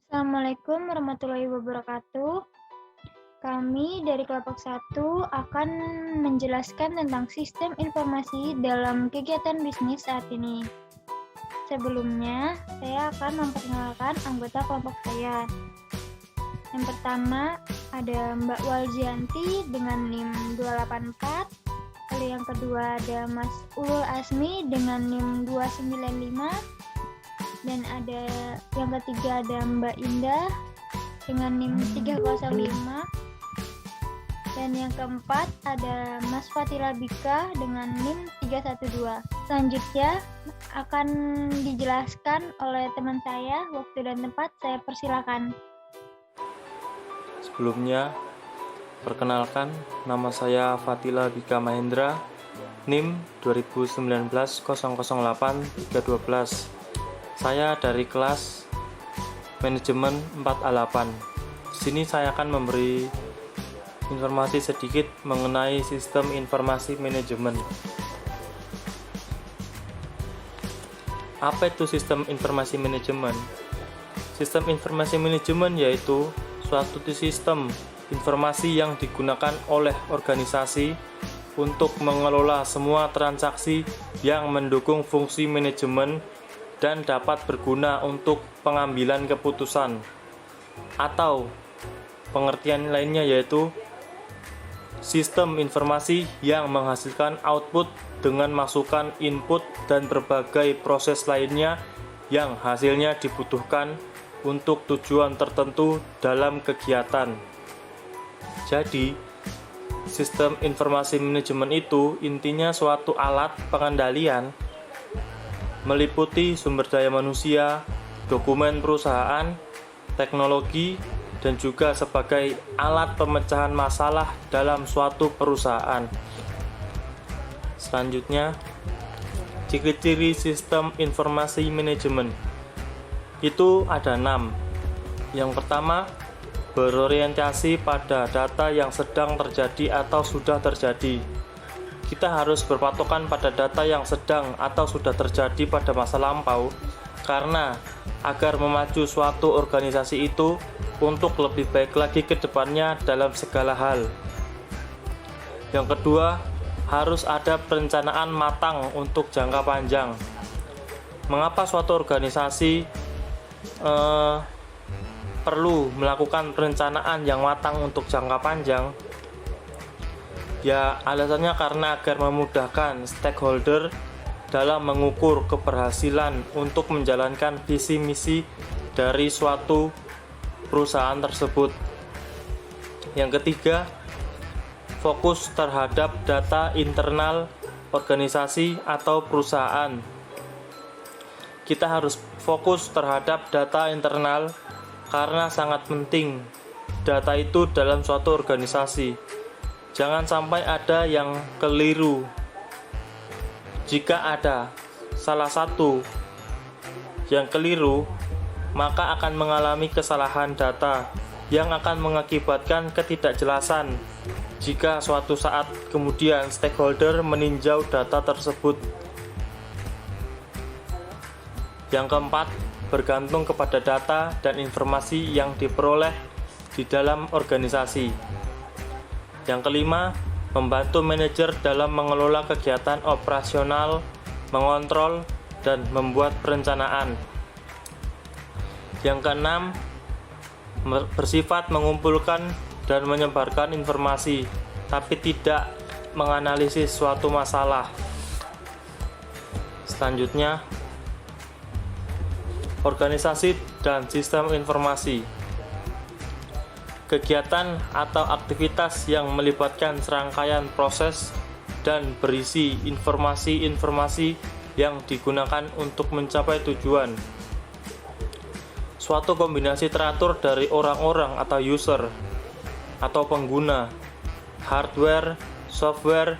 Assalamualaikum warahmatullahi wabarakatuh. Kami dari kelompok 1 akan menjelaskan tentang sistem informasi dalam kegiatan bisnis saat ini. Sebelumnya, saya akan memperkenalkan anggota kelompok saya. Yang pertama, ada Mbak Walzianti dengan NIM 284. Lalu yang kedua ada Mas Ulul Asmi dengan NIM 295. Dan ada yang ketiga ada Mbak Indah dengan NIM 305. Dan yang keempat ada Mas Fatila Bika dengan NIM 312. Selanjutnya akan dijelaskan oleh teman saya. Waktu dan tempat saya persilakan. Sebelumnya, perkenalkan, nama saya Fatila Bika Mahendra, NIM 2019-008-312. Saya dari kelas manajemen 4A8. Di sini saya akan memberi informasi sedikit mengenai sistem informasi manajemen. Apa itu sistem informasi manajemen? Sistem informasi manajemen yaitu suatu sistem informasi yang digunakan oleh organisasi untuk mengelola semua transaksi yang mendukung fungsi manajemen dan dapat berguna untuk pengambilan keputusan. Atau pengertian lainnya yaitu sistem informasi yang menghasilkan output dengan masukan input dan berbagai proses lainnya yang hasilnya dibutuhkan untuk tujuan tertentu dalam kegiatan. Jadi, sistem informasi manajemen itu intinya suatu alat pengendalian meliputi sumber daya manusia, dokumen perusahaan, teknologi, dan juga sebagai alat pemecahan masalah dalam suatu perusahaan. Selanjutnya, ciri-ciri sistem informasi manajemen itu ada 6. Yang pertama, berorientasi pada data yang sedang terjadi atau sudah terjadi. Kita harus berpatokan pada data yang sedang atau sudah terjadi pada masa lampau, karena agar memacu suatu organisasi itu untuk lebih baik lagi ke depannya dalam segala hal. Yang kedua, harus ada perencanaan matang untuk jangka panjang. Mengapa suatu organisasi perlu melakukan perencanaan yang matang untuk jangka panjang? Ya, alasannya karena agar memudahkan stakeholder dalam mengukur keberhasilan untuk menjalankan visi misi dari suatu perusahaan tersebut. Yang ketiga, fokus terhadap data internal organisasi atau perusahaan. Kita harus fokus terhadap data internal karena sangat penting data itu dalam suatu organisasi. Jangan sampai ada yang keliru. Jika ada salah satu yang keliru, maka akan mengalami kesalahan data yang akan mengakibatkan ketidakjelasan jika suatu saat kemudian stakeholder meninjau data tersebut. Yang keempat, bergantung kepada data dan informasi yang diperoleh di dalam organisasi. Yang kelima, membantu manajer dalam mengelola kegiatan operasional, mengontrol, dan membuat perencanaan. Yang keenam, bersifat mengumpulkan dan menyebarkan informasi, tapi tidak menganalisis suatu masalah. Selanjutnya, organisasi dan sistem informasi. Kegiatan atau aktivitas yang melibatkan serangkaian proses dan berisi informasi-informasi yang digunakan untuk mencapai tujuan. Suatu kombinasi teratur dari orang-orang atau user atau pengguna, hardware, software,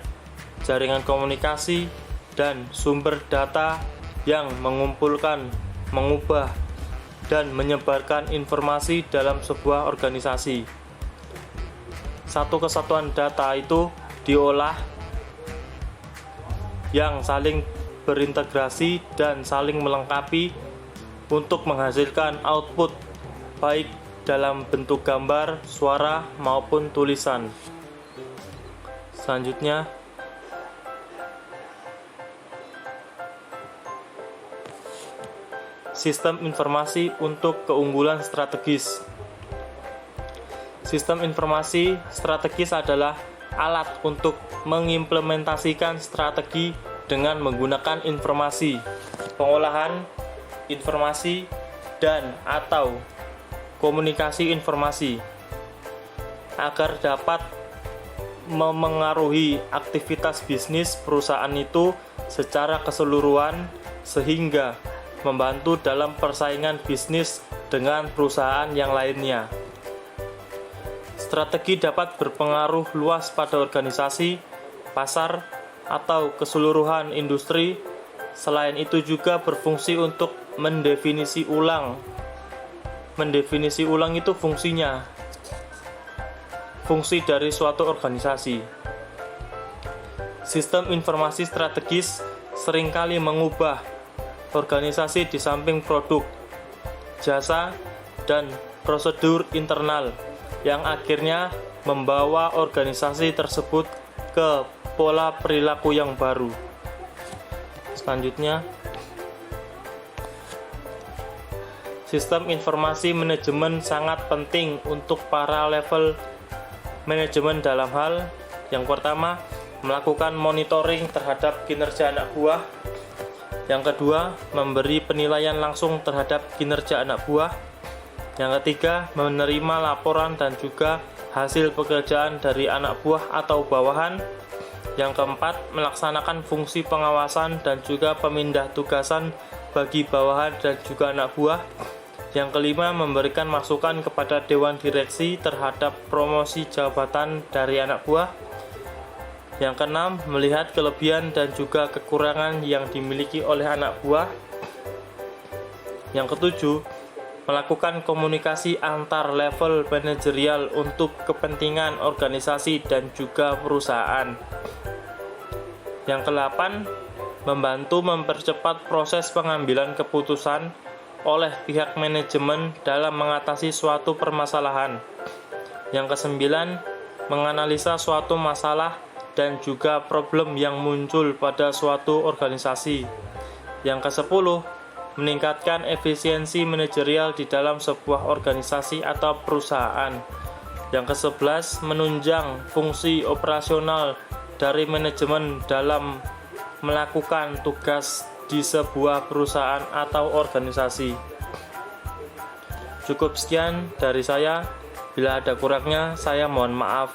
jaringan komunikasi, dan sumber data yang mengumpulkan, mengubah, dan menyebarkan informasi dalam sebuah organisasi. Satu kesatuan data itu diolah yang saling berintegrasi dan saling melengkapi untuk menghasilkan output baik dalam bentuk gambar, suara, maupun tulisan. Selanjutnya, sistem informasi untuk keunggulan strategis. Sistem informasi strategis adalah alat untuk mengimplementasikan strategi dengan menggunakan informasi, pengolahan informasi, dan atau komunikasi informasi agar dapat memengaruhi aktivitas bisnis perusahaan itu secara keseluruhan sehingga membantu dalam persaingan bisnis dengan perusahaan yang lainnya. Strategi dapat berpengaruh luas pada organisasi, pasar, atau keseluruhan industri. Selain itu juga berfungsi untuk mendefinisi ulang. Mendefinisi ulang itu fungsinya. Fungsi dari suatu organisasi. Sistem informasi strategis seringkali mengubah organisasi di samping produk, jasa, dan prosedur internal yang akhirnya membawa organisasi tersebut ke pola perilaku yang baru. Selanjutnya, sistem informasi manajemen sangat penting untuk para level manajemen dalam hal yang pertama, melakukan monitoring terhadap kinerja anak buah. Yang kedua, memberi penilaian langsung terhadap kinerja anak buah. Yang ketiga, menerima laporan dan juga hasil pekerjaan dari anak buah atau bawahan. Yang keempat, melaksanakan fungsi pengawasan dan juga pemindah tugasan bagi bawahan dan juga anak buah. Yang kelima, memberikan masukan kepada dewan direksi terhadap promosi jabatan dari anak buah. Yang keenam, melihat kelebihan dan juga kekurangan yang dimiliki oleh anak buah. Yang ketujuh, melakukan komunikasi antar level manajerial untuk kepentingan organisasi dan juga perusahaan. Yang kedelapan, membantu mempercepat proses pengambilan keputusan oleh pihak manajemen dalam mengatasi suatu permasalahan. Yang kesembilan, menganalisa suatu masalah dan juga problem yang muncul pada suatu organisasi. Yang ke-10, meningkatkan efisiensi manajerial di dalam sebuah organisasi atau perusahaan. Yang ke-11, menunjang fungsi operasional dari manajemen dalam melakukan tugas di sebuah perusahaan atau organisasi. Cukup sekian dari saya. Bila ada kurangnya, saya mohon maaf.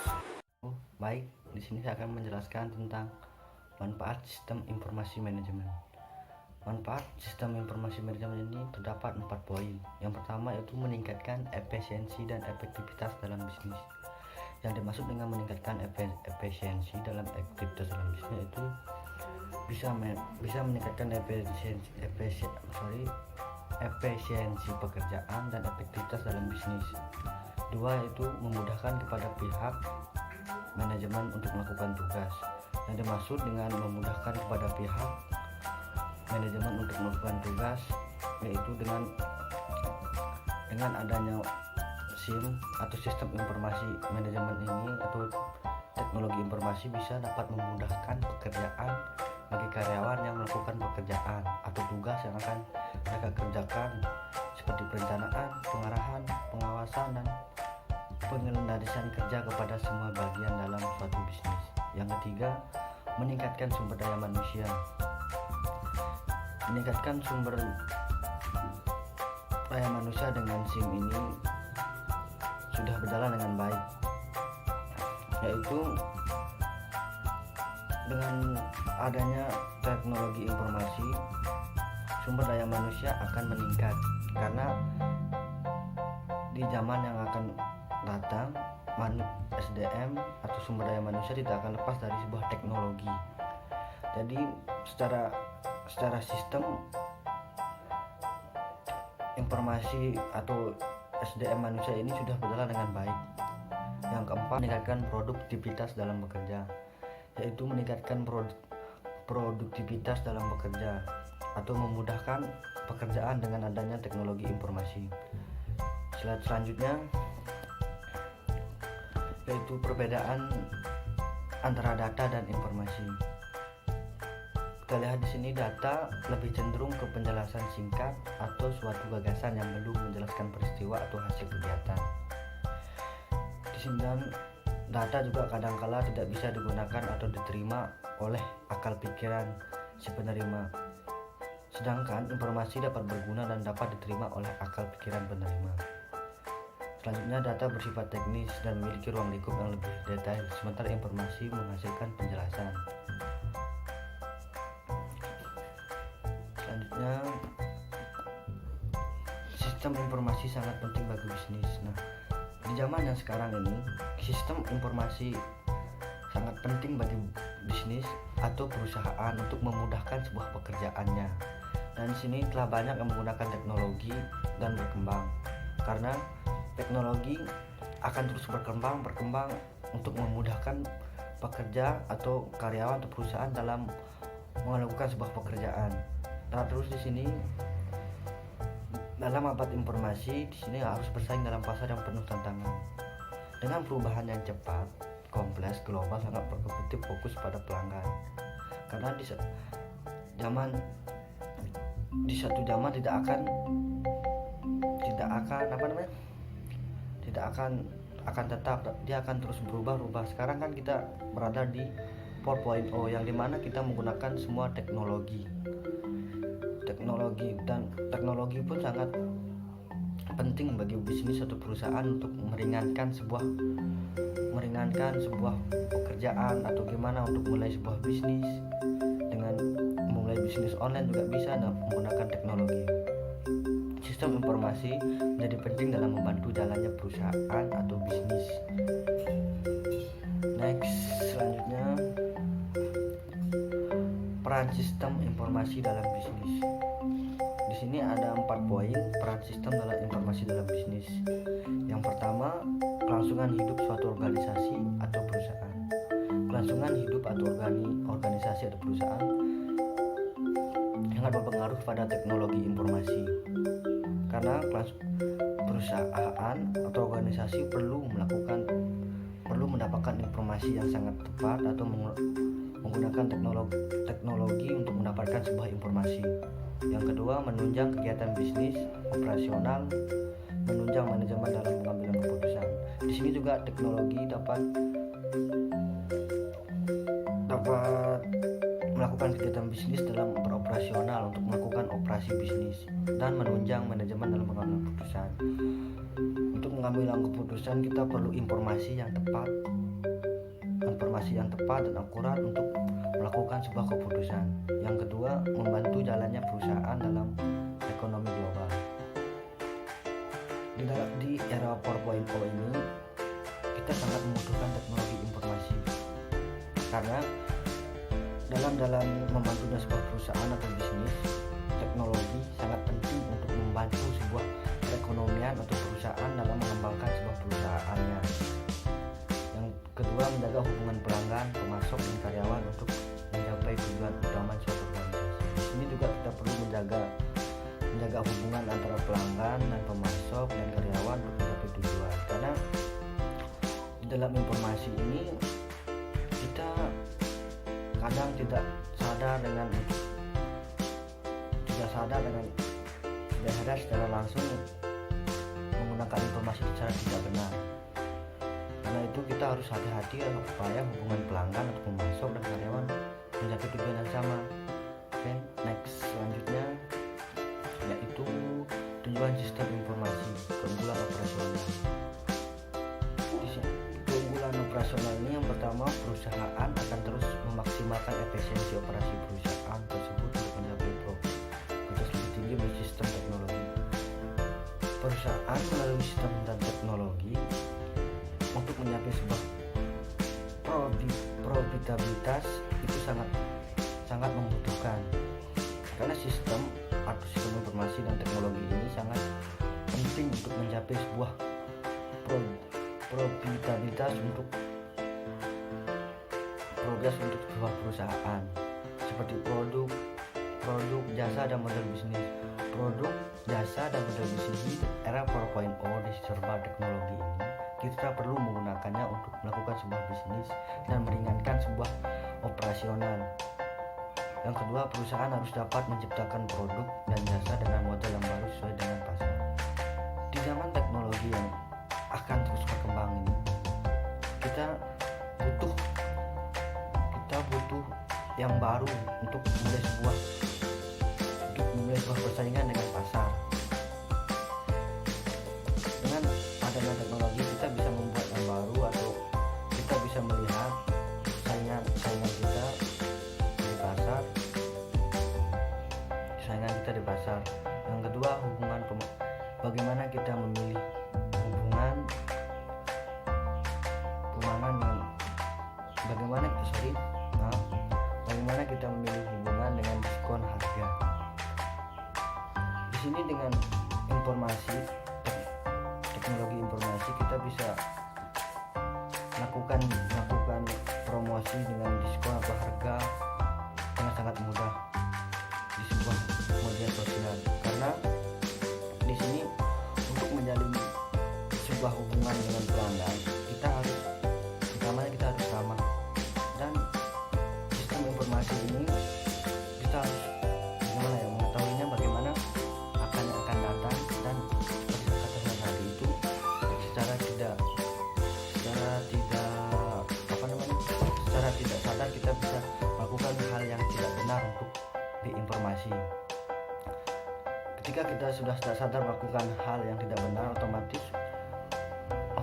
Baik, di sini saya akan menjelaskan tentang manfaat sistem informasi manajemen. Manfaat sistem informasi manajemen ini terdapat 4 poin. Yang pertama yaitu meningkatkan efisiensi dan efektivitas dalam bisnis. Yang dimaksud dengan meningkatkan efisiensi dalam aktivitas dalam bisnis itu bisa meningkatkan efisiensi pekerjaan dan efektivitas dalam bisnis. Dua, yaitu memudahkan kepada pihak manajemen untuk melakukan tugas. Yang dimaksud dengan memudahkan kepada pihak manajemen untuk melakukan tugas yaitu dengan adanya SIM atau sistem informasi manajemen ini atau teknologi informasi bisa dapat memudahkan pekerjaan bagi karyawan yang melakukan pekerjaan atau tugas yang akan mereka kerjakan seperti perencanaan, pengarahan, pengawasan, dan pengendalian kerja kepada semua bagian dalam suatu bisnis. Yang ketiga, meningkatkan sumber daya manusia. Meningkatkan sumber daya manusia dengan SIM ini sudah berjalan dengan baik, yaitu dengan adanya teknologi informasi sumber daya manusia akan meningkat karena di zaman yang akan datang SDM atau sumber daya manusia tidak akan lepas dari sebuah teknologi. Jadi secara sistem informasi atau SDM manusia ini sudah berjalan dengan baik. Yang keempat, meningkatkan produktivitas dalam bekerja, yaitu meningkatkan produktivitas dalam bekerja atau memudahkan pekerjaan dengan adanya teknologi informasi. Slide selanjutnya yaitu perbedaan antara data dan informasi. Kita lihat di sini data lebih cenderung ke penjelasan singkat atau suatu gagasan yang belum menjelaskan peristiwa atau hasil kegiatan. Di sini dan data juga kadangkala tidak bisa digunakan atau diterima oleh akal pikiran si penerima. Sedangkan informasi dapat berguna dan dapat diterima oleh akal pikiran penerima. Selanjutnya data bersifat teknis dan memiliki ruang lingkup yang lebih detail, sementara informasi menghasilkan penjelasan. Selanjutnya, sistem informasi sangat penting bagi bisnis. Nah, di zaman yang sekarang ini, sistem informasi sangat penting bagi bisnis atau perusahaan untuk memudahkan sebuah pekerjaannya. Dan di sini telah banyak yang menggunakan teknologi dan berkembang. Karena teknologi akan terus berkembang untuk memudahkan pekerja atau karyawan atau perusahaan dalam melakukan sebuah pekerjaan. Nah, terus di sini dalam abad informasi di sini harus bersaing dalam pasar yang penuh tantangan. Dengan perubahan yang cepat, kompleks, global sangat berkompetitif fokus pada pelanggan. Karena di satu zaman tidak akan tetap, dia akan terus berubah. Sekarang kan kita berada di 4.0 yang dimana kita menggunakan semua teknologi dan teknologi pun sangat penting bagi bisnis atau perusahaan untuk meringankan sebuah pekerjaan atau gimana untuk mulai sebuah bisnis. Dengan mulai bisnis online juga bisa menggunakan teknologi. Sistem informasi menjadi penting dalam membantu jalannya perusahaan atau bisnis. Next, selanjutnya peran sistem informasi dalam bisnis. Di sini ada 4 poin peran sistem dalam informasi dalam bisnis. Yang pertama, kelangsungan hidup suatu organisasi atau perusahaan. Kelangsungan hidup atau organisasi atau perusahaan sangat berpengaruh pada teknologi informasi. Karena perusahaan atau organisasi perlu mendapatkan informasi yang sangat tepat atau menggunakan teknologi untuk mendapatkan sebuah informasi. Yang kedua, menunjang kegiatan bisnis operasional, menunjang manajemen dalam pengambilan keputusan. Di sini juga teknologi dapat melakukan kegiatan bisnis dalam beroperasional untuk melakukan operasi bisnis dan menunjang manajemen dalam pengambilan keputusan. Untuk mengambil keputusan kita perlu informasi yang tepat dan akurat untuk melakukan sebuah keputusan. Yang kedua, membantu jalannya perusahaan dalam ekonomi global. Di era 4.0 ini kita sangat membutuhkan teknologi informasi karena dalam membantunya sebuah perusahaan atau bisnis, teknologi sangat penting untuk membantu sebuah perekonomian atau perusahaan dalam mengembangkan sebuah perusahaannya. Yang kedua, menjaga hubungan pelanggan, pemasok, dan karyawan untuk mencapai tujuan utama suatu organisasi. Di sini juga kita perlu menjaga hubungan antara pelanggan dan pemasok dan karyawan untuk mencapai tujuan. Karena di dalam informasi ini kita kadang tidak sadar dengan secara langsung menggunakan informasi secara tidak benar. Karena itu kita harus hati-hati supaya hubungan pelanggan atau pemasok dan karyawan mencapai tujuan yang sama. Oke, next selanjutnya yaitu tujuan sistem informasi, keunggulan operasional. Keunggulan operasional ini yang pertama, perusahaan akan terus memaksimalkan efisiensi operasi perusahaan tersebut untuk mencapai profit lebih tinggi melalui sistem teknologi. Perusahaan melalui sistem dan teknologi untuk mencapai sebuah profitabilitas itu sangat membutuhkan, karena sistem informasi dan teknologi ini sangat penting untuk mencapai sebuah profitabilitas untuk progres untuk sebuah perusahaan, seperti produk, jasa dan model bisnis. Produk, jasa dan model bisnis di era 4.0 di serba teknologi ini, kita perlu menggunakannya untuk melakukan sebuah bisnis dan meringankan sebuah operasional. Yang kedua, perusahaan harus dapat menciptakan produk dan jasa dengan model yang baru sesuai dengan pasar. Di zaman teknologi yang akan terus berkembang ini, kita butuh yang baru untuk memulai sebuah persaingan dengan pasar. Dengan adanya teknologi, kita bisa membuat yang baru atau kita bisa melihat saingan kita di pasar. Yang kedua, bagaimana kita memilih bagaimana kita memilih hubungan dengan diskon harga. Di sini dengan teknologi informasi kita bisa melakukan promosi dengan diskon atau harga dengan sangat mudah di sebuah media sosial. Karena di sini untuk menjalin sebuah hubungan dengan pelanggan, kita harus ramah, dan sistem informasi ini kita harus mengetahuinya bagaimana akan datang, dan seperti kata saya tadi itu secara tidak sadar kita bisa melakukan hal yang tidak benar untuk diinformasi. Ketika kita sudah tidak sadar melakukan hal yang tidak benar, otomatis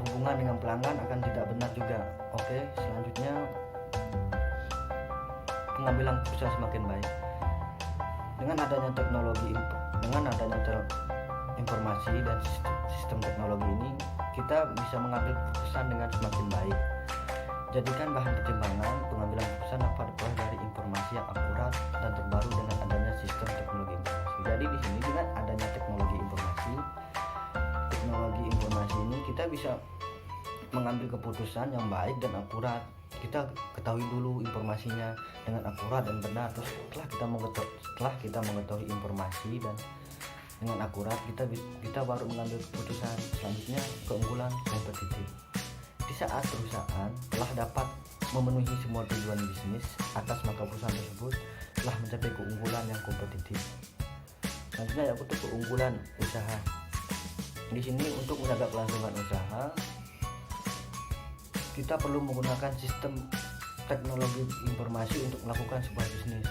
hubungan dengan pelanggan akan tidak benar juga. Oke, selanjutnya pengambilan keputusan semakin baik. Dengan adanya informasi dan sistem teknologi ini, kita bisa mengambil keputusan dengan semakin baik. Jadikan bahan pertimbangan pengambilan keputusan dapat diperoleh dari informasi yang akurat dan terbaru dengan adanya sistem teknologi informasi. Jadi di sini dengan adanya teknologi informasi ini kita bisa mengambil keputusan yang baik dan akurat. Kita ketahui dulu informasinya dengan akurat dan benar. Terus setelah kita mengetahui informasi dan dengan akurat, kita baru mengambil keputusan. Selanjutnya, keunggulan kompetitif. Di saat perusahaan telah dapat memenuhi semua tujuan bisnis atas, maka perusahaan tersebut telah mencapai keunggulan yang kompetitif. Selanjutnya yaitu keunggulan usaha. Di sini untuk menjaga kelangsungan usaha, kita perlu menggunakan sistem teknologi informasi untuk melakukan sebuah bisnis.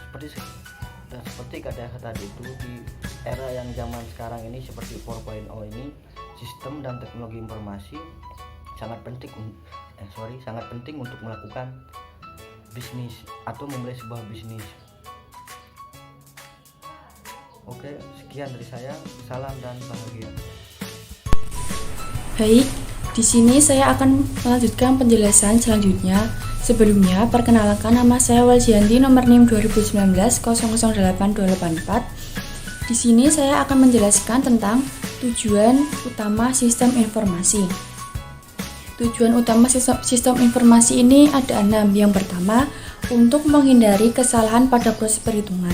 Seperti kata saya tadi itu, di era yang zaman sekarang ini seperti 4.0 ini, sistem dan teknologi informasi sangat penting untuk melakukan bisnis atau memulai sebuah bisnis. Oke, sekian dari saya. Salam dan bahagia. Baik, di sini saya akan melanjutkan penjelasan selanjutnya. Sebelumnya, perkenalkan, nama saya Waljianti, nomor NIM 2019008284. Di sini saya akan menjelaskan tentang tujuan utama sistem informasi. Tujuan utama sistem informasi ini ada 6. Yang pertama, untuk menghindari kesalahan pada proses perhitungan.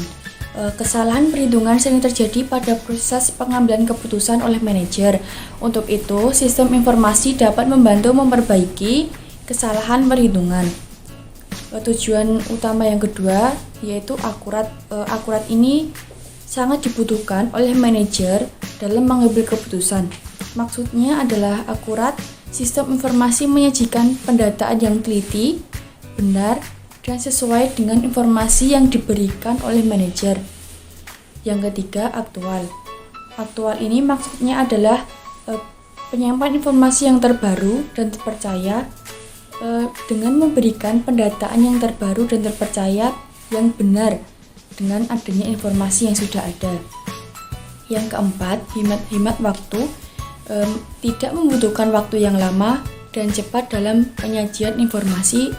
Kesalahan perhitungan sering terjadi pada proses pengambilan keputusan oleh manajer. Untuk itu, sistem informasi dapat membantu memperbaiki kesalahan perhitungan. Tujuan utama yang kedua yaitu akurat. Akurat ini sangat dibutuhkan oleh manajer dalam mengambil keputusan. Maksudnya adalah akurat. Sistem informasi menyajikan pendataan yang teliti, benar, dan sesuai dengan informasi yang diberikan oleh manajer. Yang ketiga, aktual. Aktual ini maksudnya adalah penyampaian informasi yang terbaru dan terpercaya dengan memberikan pendataan yang terbaru dan terpercaya yang benar dengan adanya informasi yang sudah ada. Yang keempat, hemat waktu. Tidak membutuhkan waktu yang lama dan cepat dalam penyajian informasi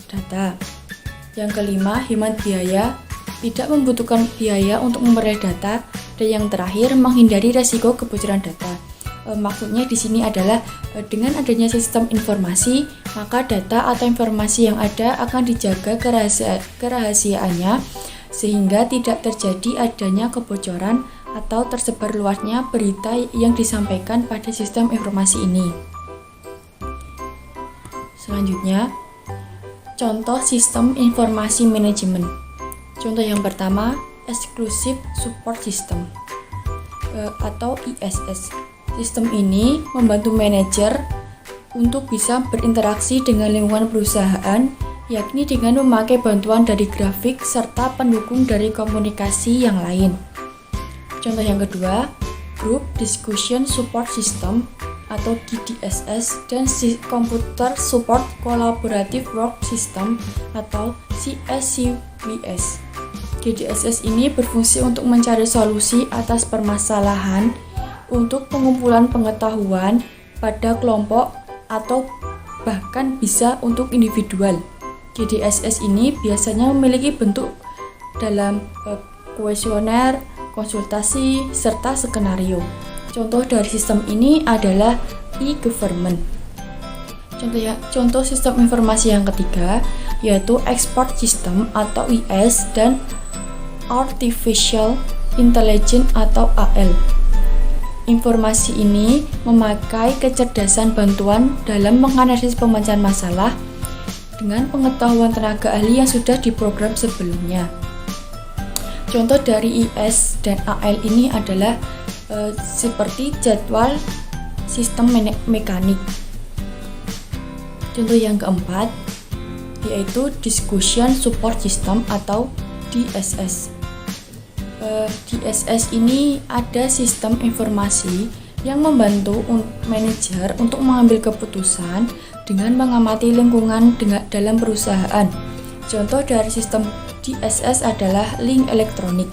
data. Yang kelima, hemat biaya. Tidak membutuhkan biaya untuk memperoleh data. Dan yang terakhir, menghindari resiko kebocoran data. Maksudnya di sini adalah dengan adanya sistem informasi, maka data atau informasi yang ada akan dijaga kerahasiaannya sehingga tidak terjadi adanya kebocoran atau tersebar luasnya berita yang disampaikan pada sistem informasi ini. Selanjutnya, contoh sistem informasi manajemen. Contoh yang pertama, Exclusive Support System atau ISS. Sistem ini membantu manajer untuk bisa berinteraksi dengan lingkungan perusahaan, yakni dengan memakai bantuan dari grafik serta pendukung dari komunikasi yang lain. Contoh yang kedua, Group Discussion Support System atau GDSS dan Computer Support Collaborative Work System atau CSCWS. GDSS ini berfungsi untuk mencari solusi atas permasalahan untuk pengumpulan pengetahuan pada kelompok atau bahkan bisa untuk individual. GDSS ini biasanya memiliki bentuk dalam kuesioner, konsultasi, serta skenario. Contoh dari sistem ini adalah e-government. Contoh sistem informasi yang ketiga yaitu Export System atau IS dan Artificial Intelligence atau AL. Informasi ini memakai kecerdasan bantuan dalam menganalisis pemecahan masalah dengan pengetahuan tenaga ahli yang sudah diprogram sebelumnya. Contoh dari IS dan AL ini adalah seperti jadwal sistem mekanik. Contoh yang keempat yaitu Discussion Support System atau DSS. DSS ini ada sistem informasi yang membantu manajer untuk mengambil keputusan dengan mengamati lingkungan dalam perusahaan. Contoh dari sistem DSS adalah link elektronik.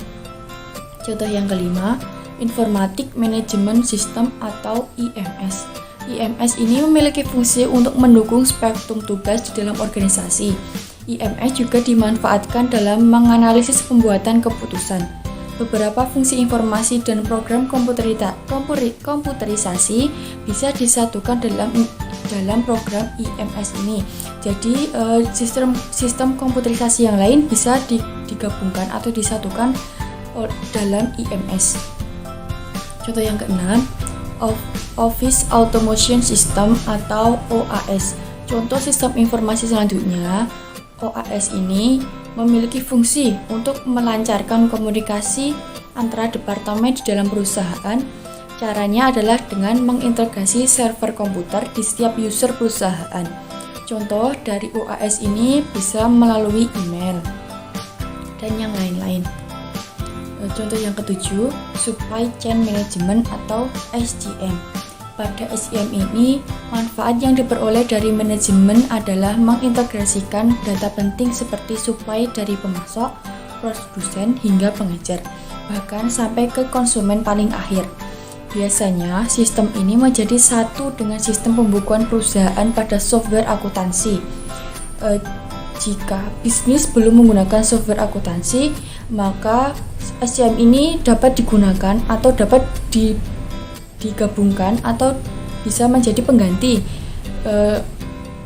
Contoh yang kelima, Informatic Management System atau IMS. IMS ini memiliki fungsi untuk mendukung spektrum tugas di dalam organisasi. IMS juga dimanfaatkan dalam menganalisis pembuatan keputusan. Beberapa fungsi informasi dan program komputerisasi bisa disatukan dalam program IMS ini. Jadi sistem komputerisasi yang lain bisa digabungkan atau disatukan dalam IMS. Contoh yang keenam, Office Automation System atau OAS. Contoh sistem informasi selanjutnya, OAS ini memiliki fungsi untuk melancarkan komunikasi antara departemen di dalam perusahaan. Caranya adalah dengan mengintegrasi server komputer di setiap user perusahaan. Contoh dari OAS ini bisa melalui email dan yang lain-lain. Contoh yang ketujuh, Supply Chain Management atau SCM. Pada SCM ini, manfaat yang diperoleh dari manajemen adalah mengintegrasikan data penting seperti supply dari pemasok, produsen hingga pengecer, bahkan sampai ke konsumen paling akhir. Biasanya, sistem ini menjadi satu dengan sistem pembukuan perusahaan pada software akuntansi. Jika bisnis belum menggunakan software akuntansi, maka SCM ini dapat digunakan atau dapat digabungkan atau bisa menjadi pengganti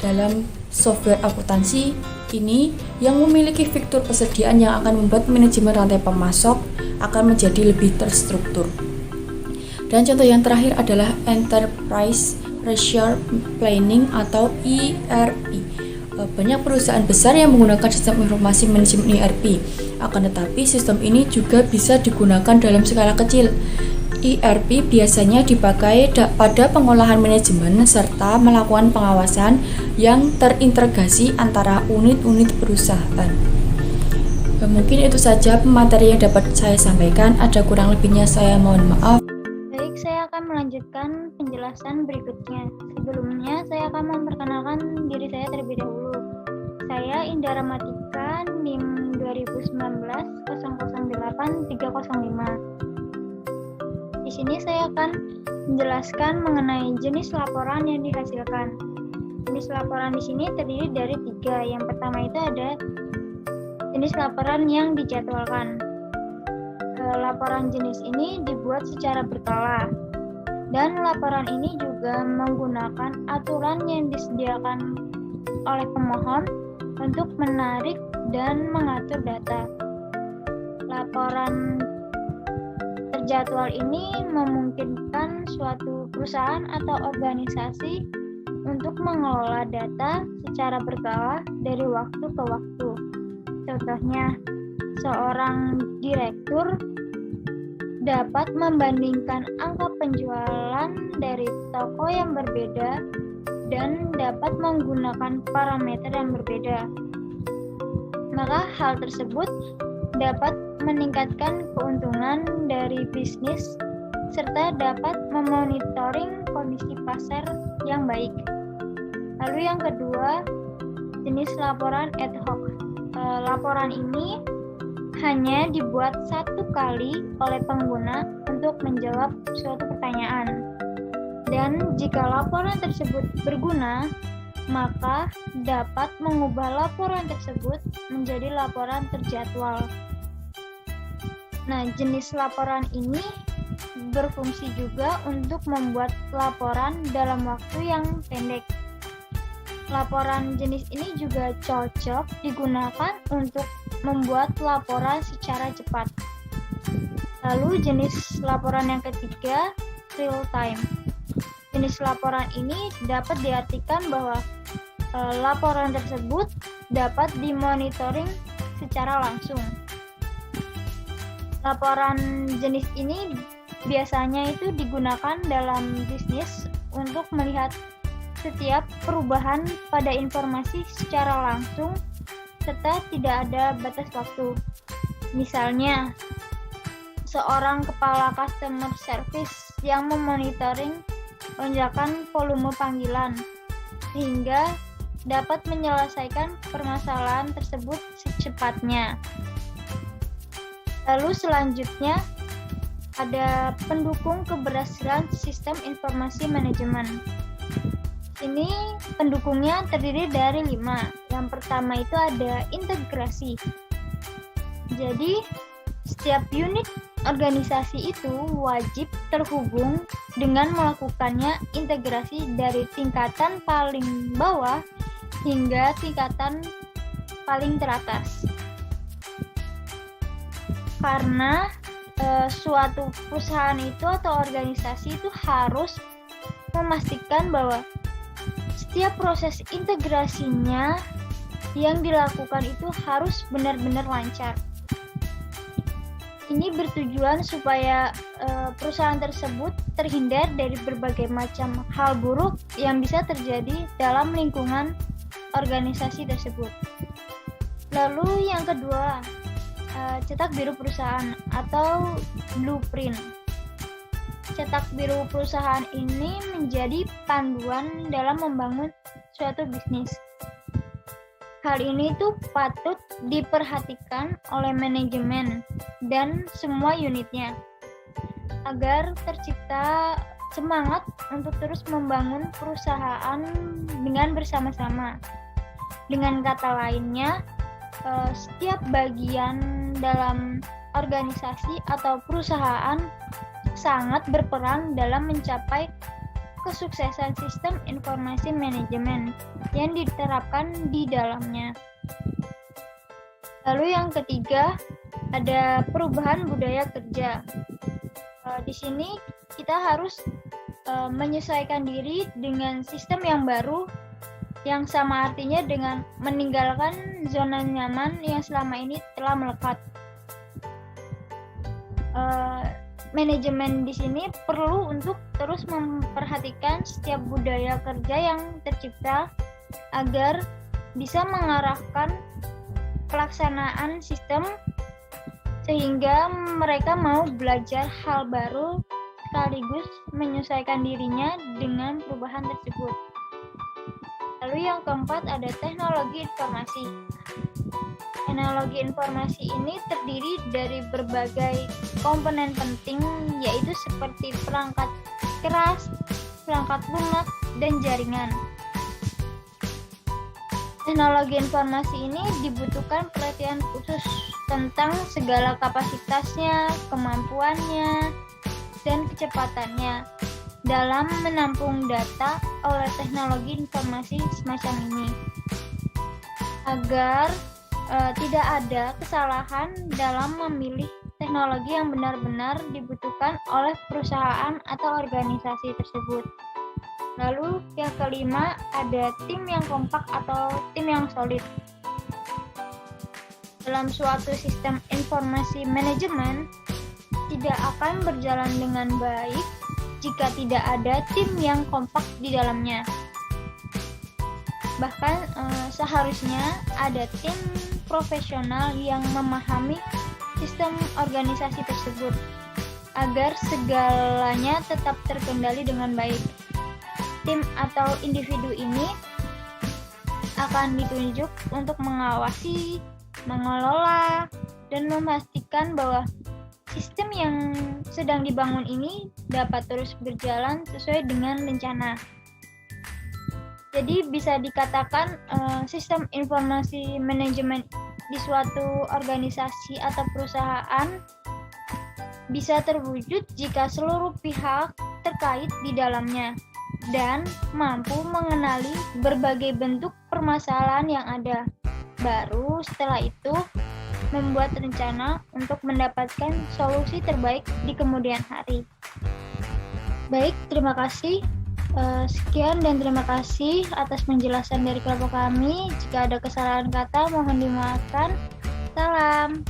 dalam software akuntansi ini yang memiliki fitur persediaan yang akan membuat manajemen rantai pemasok akan menjadi lebih terstruktur. Dan contoh yang terakhir adalah Enterprise Resource Planning atau ERP. Banyak perusahaan besar yang menggunakan sistem informasi manajemen ERP. Akan tetapi sistem ini juga bisa digunakan dalam skala kecil. ERP biasanya dipakai pada pengolahan manajemen serta melakukan pengawasan yang terintegrasi antara unit-unit perusahaan. Mungkin itu saja materi yang dapat saya sampaikan. Ada kurang lebihnya saya mohon maaf. Baik, saya akan melanjutkan penjelasan berikutnya. Sebelumnya, saya akan memperkenalkan diri saya terlebih dahulu. Saya Indah Ramatika, NIM 2019-008-305. Di sini saya akan menjelaskan mengenai jenis laporan yang dihasilkan. Jenis laporan di sini terdiri dari 3. Yang pertama itu ada jenis laporan yang dijadwalkan. Laporan jenis ini dibuat secara berkala, dan laporan ini juga menggunakan aturan yang disediakan oleh pemohon untuk menarik dan mengatur data. terjadwal ini memungkinkan suatu perusahaan atau organisasi untuk mengelola data secara berkala dari waktu ke waktu. Contohnya, seorang direktur dapat membandingkan angka penjualan dari toko yang berbeda dan dapat menggunakan parameter yang berbeda. Maka hal tersebut dapat meningkatkan keuntungan dari bisnis serta dapat memonitoring kondisi pasar yang baik. Lalu yang kedua, jenis laporan ad hoc. Laporan ini hanya dibuat satu kali oleh pengguna untuk menjawab suatu pertanyaan. Dan jika laporan tersebut berguna, maka dapat mengubah laporan tersebut menjadi laporan terjadwal. Nah, jenis laporan ini berfungsi juga untuk membuat laporan dalam waktu yang pendek. Laporan jenis ini juga cocok digunakan untuk membuat laporan secara cepat. Lalu jenis laporan yang ketiga, real time. Jenis laporan ini dapat diartikan bahwa laporan tersebut dapat dimonitoring secara langsung. Laporan jenis ini biasanya itu digunakan dalam bisnis untuk melihat setiap perubahan pada informasi secara langsung serta tidak ada batas waktu. Misalnya, seorang kepala customer service yang memonitoring lonjakan volume panggilan sehingga dapat menyelesaikan permasalahan tersebut secepatnya. Lalu selanjutnya ada pendukung keberhasilan sistem informasi manajemen. Ini pendukungnya terdiri dari 5. Yang pertama itu ada integrasi. Jadi setiap unit organisasi itu wajib terhubung dengan melakukannya integrasi dari tingkatan paling bawah hingga tingkatan paling teratas. Karena suatu perusahaan itu atau organisasi itu harus memastikan bahwa setiap proses integrasinya yang dilakukan itu harus benar-benar lancar. Ini bertujuan supaya perusahaan tersebut terhindar dari berbagai macam hal buruk yang bisa terjadi dalam lingkungan organisasi tersebut. Lalu yang kedua, cetak biru perusahaan atau blueprint. Cetak biru perusahaan ini menjadi panduan dalam membangun suatu bisnis. Hal ini tuh patut diperhatikan oleh manajemen dan semua unitnya agar tercipta semangat untuk terus membangun perusahaan dengan bersama-sama. Dengan kata lainnya, setiap bagian dalam organisasi atau perusahaan sangat berperan dalam mencapai kesuksesan sistem informasi manajemen yang diterapkan di dalamnya. Lalu yang ketiga, ada perubahan budaya kerja. Di sini kita harus menyesuaikan diri dengan sistem yang baru, yang sama artinya dengan meninggalkan zona nyaman yang selama ini telah melekat. Manajemen di sini perlu untuk terus memperhatikan setiap budaya kerja yang tercipta agar bisa mengarahkan pelaksanaan sistem sehingga mereka mau belajar hal baru sekaligus menyesuaikan dirinya dengan perubahan tersebut. Lalu yang keempat ada teknologi informasi. Teknologi informasi ini terdiri dari berbagai komponen penting, yaitu seperti perangkat keras, perangkat lunak, dan jaringan. Teknologi informasi ini dibutuhkan perhatian khusus tentang segala kapasitasnya, kemampuannya, dan kecepatannya dalam menampung data oleh teknologi informasi semacam ini. Agar tidak ada kesalahan dalam memilih teknologi yang benar-benar dibutuhkan oleh perusahaan atau organisasi tersebut. Lalu yang kelima, ada tim yang kompak atau tim yang solid. Dalam suatu sistem informasi manajemen, tidak akan berjalan dengan baik jika tidak ada tim yang kompak di dalamnya. Bahkan seharusnya ada tim profesional yang memahami sistem organisasi tersebut agar segalanya tetap terkendali dengan baik. Tim atau individu ini akan ditunjuk untuk mengawasi, mengelola, dan memastikan bahwa sistem yang sedang dibangun ini dapat terus berjalan sesuai dengan rencana. Jadi bisa dikatakan sistem informasi manajemen di suatu organisasi atau perusahaan bisa terwujud jika seluruh pihak terkait di dalamnya dan mampu mengenali berbagai bentuk permasalahan yang ada. Baru setelah itu membuat rencana untuk mendapatkan solusi terbaik di kemudian hari. Baik, terima kasih. Sekian dan terima kasih atas penjelasan dari kelompok kami. Jika ada kesalahan kata mohon dimaafkan. Salam.